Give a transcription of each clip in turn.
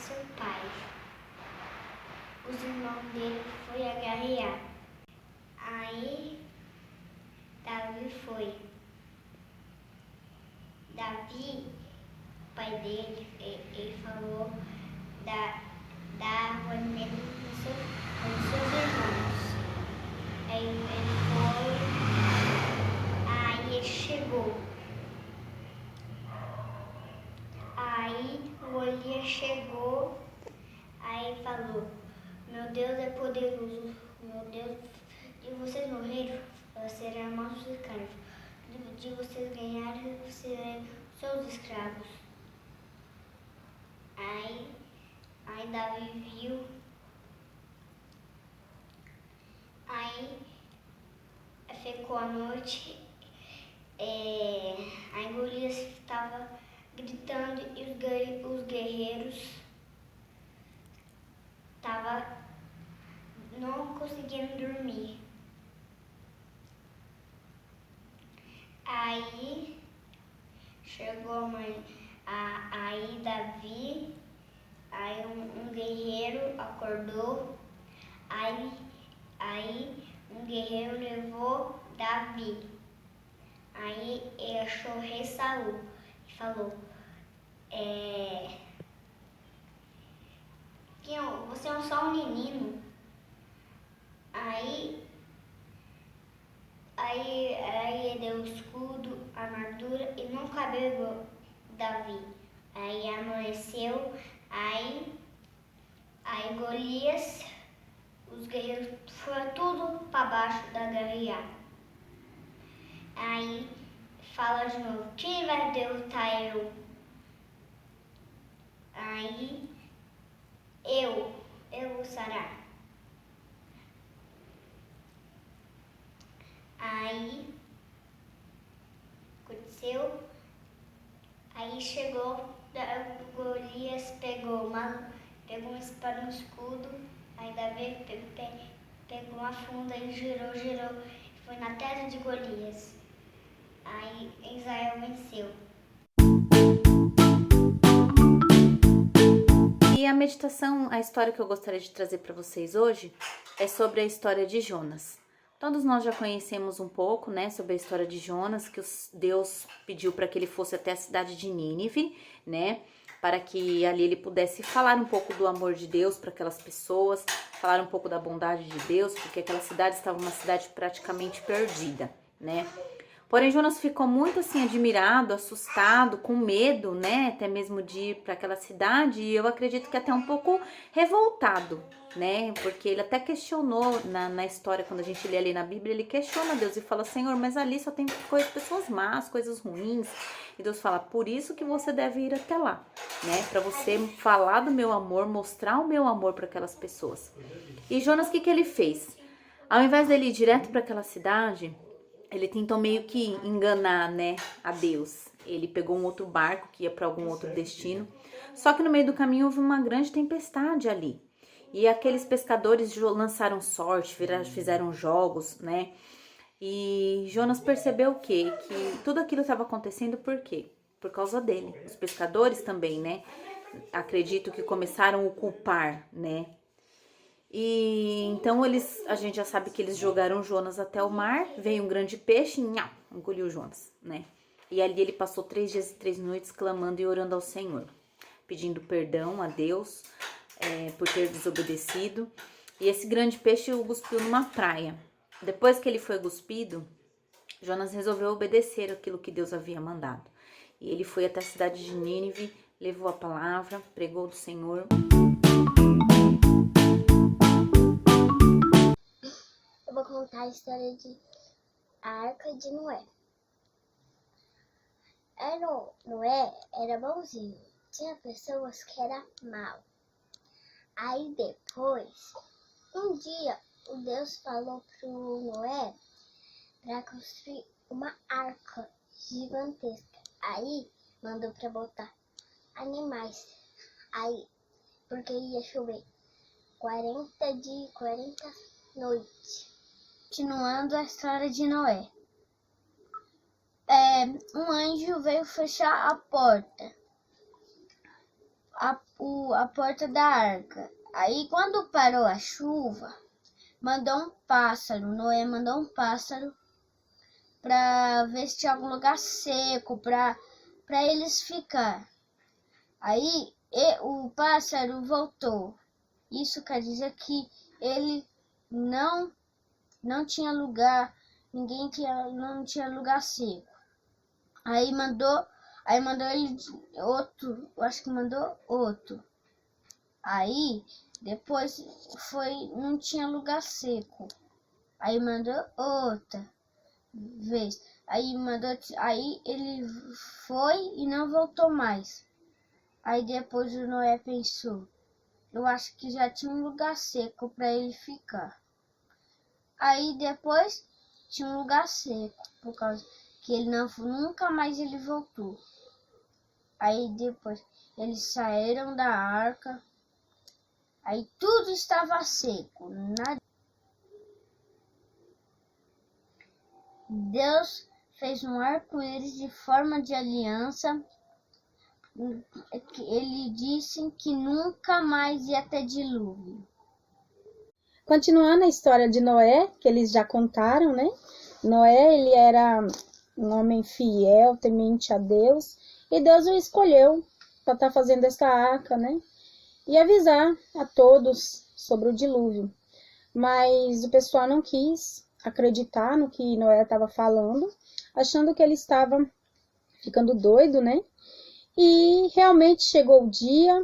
seu pai. Os irmãos dele foram agarrear. Aí Davi foi. Davi, o pai dele, ele falou da alimento com seus irmãos. Aí ele foi, aí ele chegou. Aí o Golias chegou, aí falou: meu Deus é poderoso, meu Deus, de vocês morreram, serão nossos escravos. De vocês ganharem, serão seus escravos. Aí Davi viu. Aí ficou a noite. Aí Golias estava gritando e os guerreiros estavam não conseguindo dormir. Aí chegou aí Davi, aí um guerreiro acordou, aí um guerreiro levou Davi. Aí ele achou o rei Saul e falou: você é só um menino. Aí ele deu o escudo, a armadura e não cabeu Davi. Aí amanheceu, aí Golias, os guerreiros foram tudo para baixo da garriada. Aí fala de novo: quem vai derrotar eu? Aí eu vou sarar. Aí aconteceu, aí chegou, Golias pegou uma espada no escudo, aí Davi pegou uma funda e girou, e foi na testa de Golias. Aí Israel venceu. E a meditação, a história que eu gostaria de trazer para vocês hoje é sobre a história de Jonas. Todos nós já conhecemos um pouco, né, sobre a história de Jonas, que Deus pediu para que ele fosse até a cidade de Nínive, né, para que ali ele pudesse falar um pouco do amor de Deus para aquelas pessoas, falar um pouco da bondade de Deus, porque aquela cidade estava uma cidade praticamente perdida, né. Porém, Jonas ficou muito assim admirado, assustado, com medo, né, até mesmo de ir para aquela cidade, e eu acredito que até um pouco revoltado, né, porque ele até questionou na história, quando a gente lê ali na Bíblia, ele questiona Deus e fala: Senhor, mas ali só tem pessoas más, coisas ruins. E Deus fala: por isso que você deve ir até lá, né, para você falar do meu amor, mostrar o meu amor para aquelas pessoas. E Jonas, o que ele fez? Ao invés dele ir direto para aquela cidade, ele tentou meio que enganar, né, a Deus. Ele pegou um outro barco que ia para algum outro destino. Só que no meio do caminho houve uma grande tempestade ali. E aqueles pescadores lançaram sorte, fizeram jogos, né? E Jonas percebeu o quê? Que tudo aquilo estava acontecendo por quê? Por causa dele. Os pescadores também, né? Acredito que começaram a o culpar, né? E então a gente já sabe que eles jogaram Jonas até o mar, veio um grande peixe e engoliu Jonas, né? E ali ele passou 3 dias e 3 noites clamando e orando ao Senhor, pedindo perdão a Deus por ter desobedecido. E esse grande peixe o cuspiu numa praia. Depois que ele foi cuspido, Jonas resolveu obedecer aquilo que Deus havia mandado. E ele foi até a cidade de Nínive, levou a palavra, pregou do Senhor. Eu vou contar a história de a Arca de Noé. Noé era bonzinho, tinha pessoas que eram mal. Aí depois, um dia, o Deus falou pro Noé para construir uma arca gigantesca. Aí mandou para botar animais. Aí, porque ia chover 40 dias, 40 noites. Continuando a história de Noé. Um anjo veio fechar a porta. a porta da arca. Aí quando parou a chuva, Noé mandou um pássaro para ver se tinha algum lugar seco para eles ficar. Aí o pássaro voltou. Isso quer dizer que ele não tinha lugar, não tinha lugar seco. Aí mandou ele outro, eu acho que mandou outro. Aí depois não tinha lugar seco. Aí mandou outra vez. Aí ele foi e não voltou mais. Aí depois o Noé pensou, eu acho que já tinha um lugar seco para ele ficar. Aí depois tinha um lugar seco, por causa que ele nunca mais ele voltou. Aí depois eles saíram da arca, aí tudo estava seco, nada. Deus fez um arco-íris de forma de aliança. Ele disse que nunca mais ia ter dilúvio. Continuando a história de Noé, que eles já contaram, né? Noé, ele era um homem fiel, temente a Deus, e Deus o escolheu para estar fazendo essa arca, né? E avisar a todos sobre o dilúvio. Mas o pessoal não quis acreditar no que Noé estava falando, achando que ele estava ficando doido, né? E realmente chegou o dia,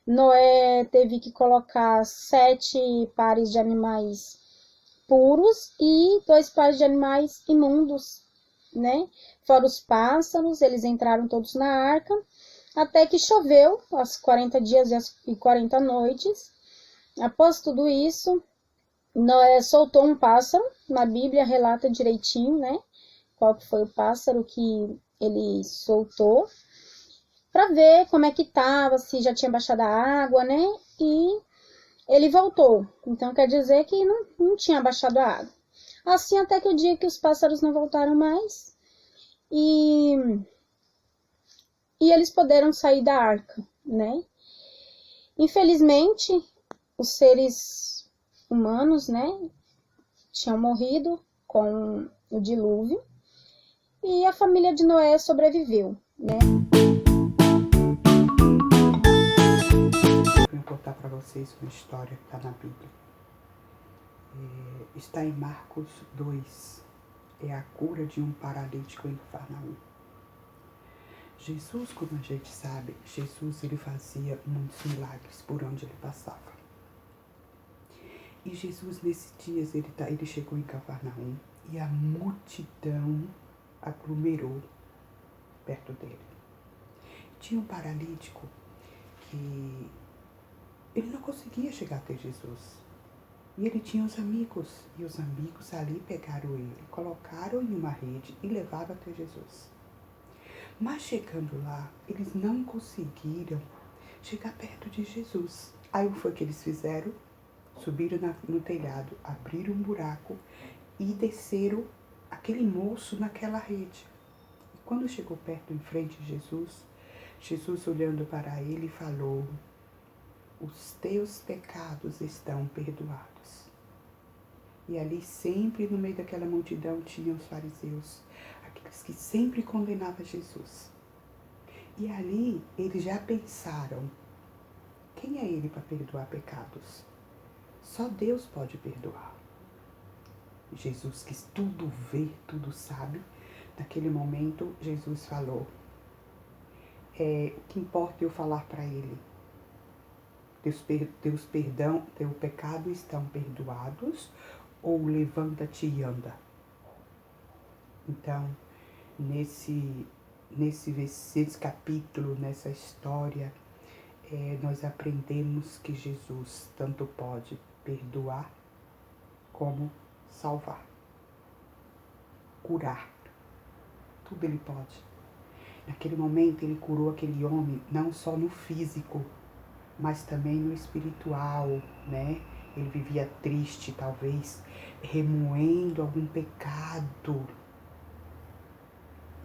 Noé teve que colocar 7 pares de animais puros e 2 pares de animais imundos, né? Fora os pássaros, eles entraram todos na arca, até que choveu, os 40 dias e 40 noites. Após tudo isso, Noé soltou um pássaro, na Bíblia relata direitinho, né? Qual que foi o pássaro que ele soltou, para ver como é que estava, se já tinha baixado a água, né? E ele voltou. Então quer dizer que não tinha baixado a água. Assim até que o dia que os pássaros não voltaram mais e eles puderam sair da arca, né? Infelizmente, os seres humanos, né, tinham morrido com o dilúvio e a família de Noé sobreviveu, né? Vou contar para vocês uma história que está na Bíblia. Está em Marcos 2. É a cura de um paralítico em Cafarnaum. Jesus, como a gente sabe, ele fazia muitos milagres por onde ele passava. E Jesus, nesses dias, ele chegou em Cafarnaum e a multidão aglomerou perto dele. Tinha um paralítico que ele não conseguia chegar até Jesus. E ele tinha os amigos. E os amigos ali pegaram ele, colocaram em uma rede e levaram até Jesus. Mas chegando lá, eles não conseguiram chegar perto de Jesus. Aí foi o que eles fizeram? Subiram no telhado, abriram um buraco e desceram aquele moço naquela rede. E quando chegou perto, em frente de Jesus olhando para ele falou: os teus pecados estão perdoados. E ali sempre no meio daquela multidão tinham os fariseus, aqueles que sempre condenavam Jesus. E ali eles já pensaram: quem é ele para perdoar pecados? Só Deus pode perdoar. Jesus quis tudo ver, tudo sabe. Naquele momento Jesus falou: o que importa eu falar para ele? Teus perdão, teu pecado estão perdoados, ou levanta-te e anda. Então, nesse capítulo, nessa história, nós aprendemos que Jesus tanto pode perdoar como salvar, curar. Tudo ele pode. Naquele momento ele curou aquele homem não só no físico, mas também no espiritual, né? Ele vivia triste, talvez, remoendo algum pecado.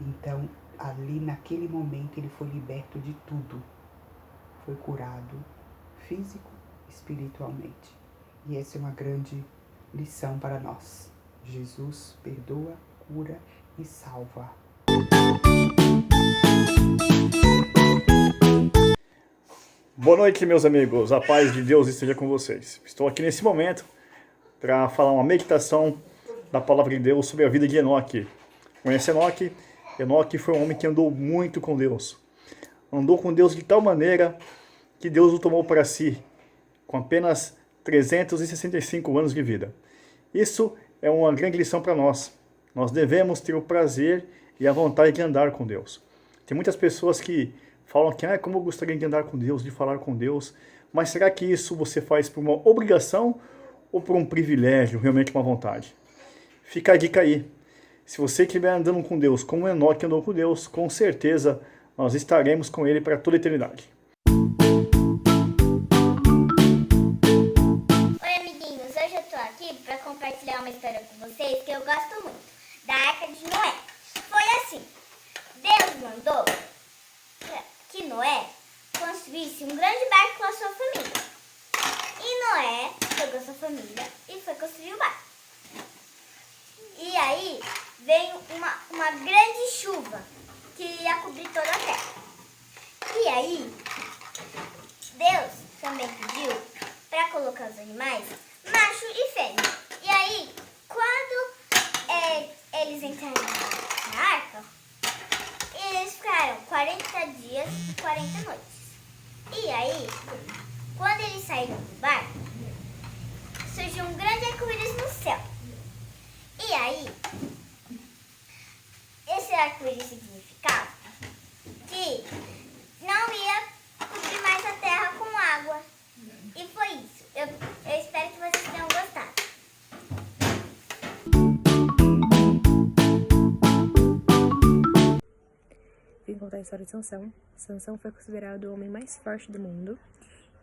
Então, ali naquele momento, ele foi liberto de tudo. foi curado físico e espiritualmente. E essa é uma grande lição para nós. Jesus perdoa, cura e salva. Boa noite, meus amigos. A paz de Deus esteja com vocês. Estou aqui nesse momento para falar uma meditação da palavra de Deus sobre a vida de Enoque. Conhece Enoque? Enoque foi um homem que andou muito com Deus. Andou com Deus de tal maneira que Deus o tomou para si, com apenas 365 anos de vida. Isso é uma grande lição para nós. Nós devemos ter o prazer e a vontade de andar com Deus. Tem muitas pessoas que falam que, como eu gostaria de andar com Deus, de falar com Deus, mas será que isso você faz por uma obrigação ou por um privilégio, realmente uma vontade? Fica a dica aí. Se você estiver andando com Deus como Enoque andou com Deus, com certeza nós estaremos com Ele para toda a eternidade. Oi, amiguinhos, hoje eu tô aqui para compartilhar uma história com vocês que eu gosto muito, da Arca de Noé. Foi assim, Deus mandou que Noé construísse um grande barco com a sua família. E Noé pegou sua família e foi construir o barco. E aí veio uma grande chuva que ia cobrir toda a terra. E aí Deus também pediu para colocar os animais macho e fêmea. E aí, quando eles entraram na arca, eles ficaram 40 dias e 40 noites. E aí, quando eles saíram do barco, surgiu um grande arco-íris no céu. E aí, esse arco-íris significava que não ia cobrir mais a terra com água. E foi isso. Eu espero que vocês tenham gostado. Vim contar a história de Sansão. Sansão foi considerado o homem mais forte do mundo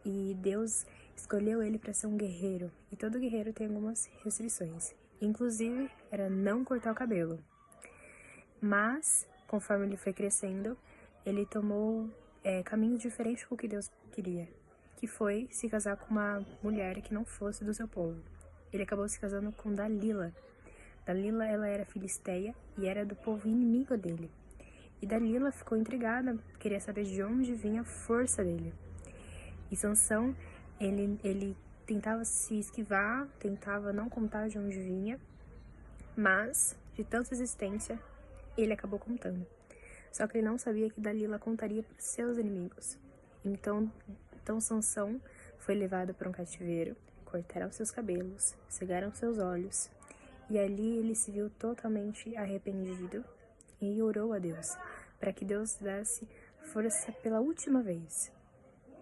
e Deus escolheu ele para ser um guerreiro. E todo guerreiro tem algumas restrições. Inclusive, era não cortar o cabelo. Mas, conforme ele foi crescendo, ele tomou caminhos diferentes do que Deus queria, que foi se casar com uma mulher que não fosse do seu povo. Ele acabou se casando com Dalila. Dalila, ela era filisteia e era do povo inimigo dele. E Dalila ficou intrigada, queria saber de onde vinha a força dele. E Sansão, ele tentava se esquivar, tentava não contar de onde vinha, mas, de tanta existência, ele acabou contando. Só que ele não sabia que Dalila contaria para os seus inimigos. Então Sansão foi levado para um cativeiro, cortaram seus cabelos, cegaram seus olhos, e ali ele se viu totalmente arrependido e orou a Deus, para que Deus desse força pela última vez,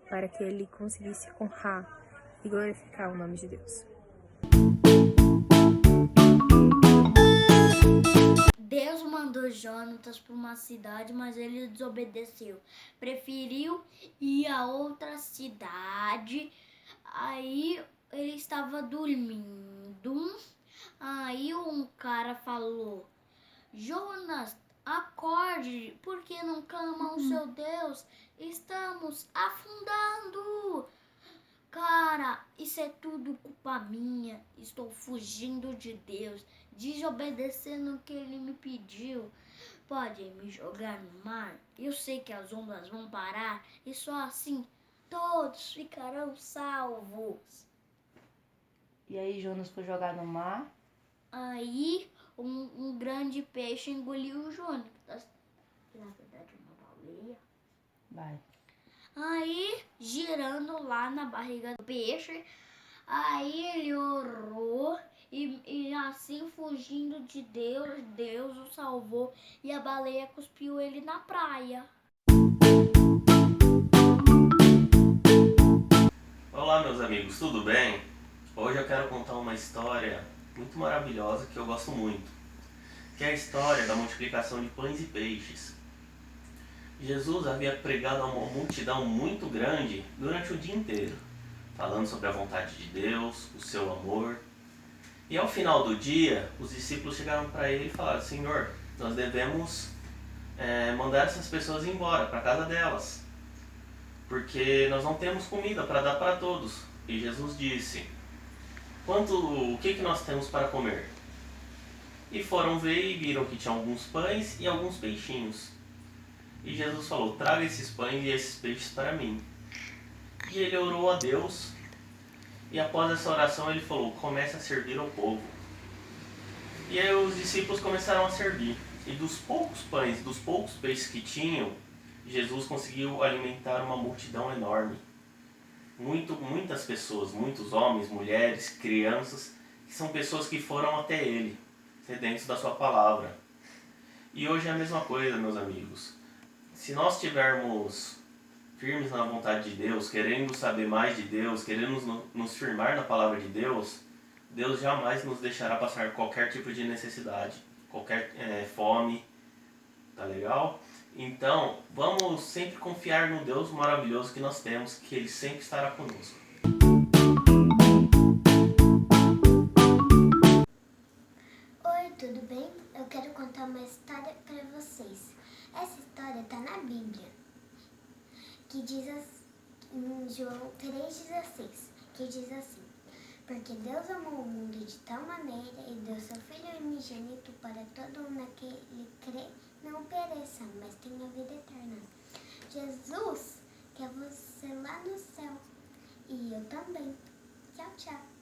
para que ele conseguisse honrar e glorificar o nome de Deus. Deus mandou Jonatas para uma cidade, mas ele desobedeceu. Preferiu ir a outra cidade. Aí ele estava dormindo. Aí um cara falou: Jonas, acorde, por que não clama ao seu Deus? Estamos afundando. Cara, isso é tudo culpa minha. Estou fugindo de Deus, desobedecendo o que ele me pediu. Pode me jogar no mar? Eu sei que as ondas vão parar e só assim todos ficarão salvos. E aí Jonas foi jogar no mar. Aí um grande peixe engoliu o Jonas. Que na verdade é uma baleia. Vai. Aí, girando lá na barriga do peixe, aí ele orou e assim, fugindo de Deus, Deus o salvou e a baleia cuspiu ele na praia. Olá, meus amigos, tudo bem? Hoje eu quero contar uma história muito maravilhosa que eu gosto muito, que é a história da multiplicação de pães e peixes. Jesus havia pregado a uma multidão muito grande durante o dia inteiro, falando sobre a vontade de Deus, o seu amor. E ao final do dia, os discípulos chegaram para ele e falaram: Senhor, nós devemos mandar essas pessoas embora para a casa delas. porque nós não temos comida para dar para todos. E Jesus disse: o que nós temos para comer? E foram ver e viram que tinha alguns pães e alguns peixinhos. E Jesus falou: traga esses pães e esses peixes para mim. E ele orou a Deus, e após essa oração ele falou: comece a servir ao povo. E aí os discípulos começaram a servir. E dos poucos pães, dos poucos peixes que tinham, Jesus conseguiu alimentar uma multidão enorme. Muitas pessoas, muitos homens, mulheres, crianças, que são pessoas que foram até ele, sedentos da sua palavra. E hoje é a mesma coisa, meus amigos. Se nós estivermos firmes na vontade de Deus, querendo saber mais de Deus, querendo nos firmar na palavra de Deus, Deus jamais nos deixará passar qualquer tipo de necessidade, qualquer fome, tá legal? Então, vamos sempre confiar no Deus maravilhoso que nós temos, que Ele sempre estará conosco. Oi, tudo bem? Eu quero contar uma história para vocês. Essa história está na Bíblia, que diz em João 3,16, que diz assim: porque Deus amou o mundo de tal maneira e deu seu Filho unigênito para todo mundo que lhe crê não pereça, mas tenha vida eterna. Jesus quer você lá no céu. E eu também. Tchau, tchau.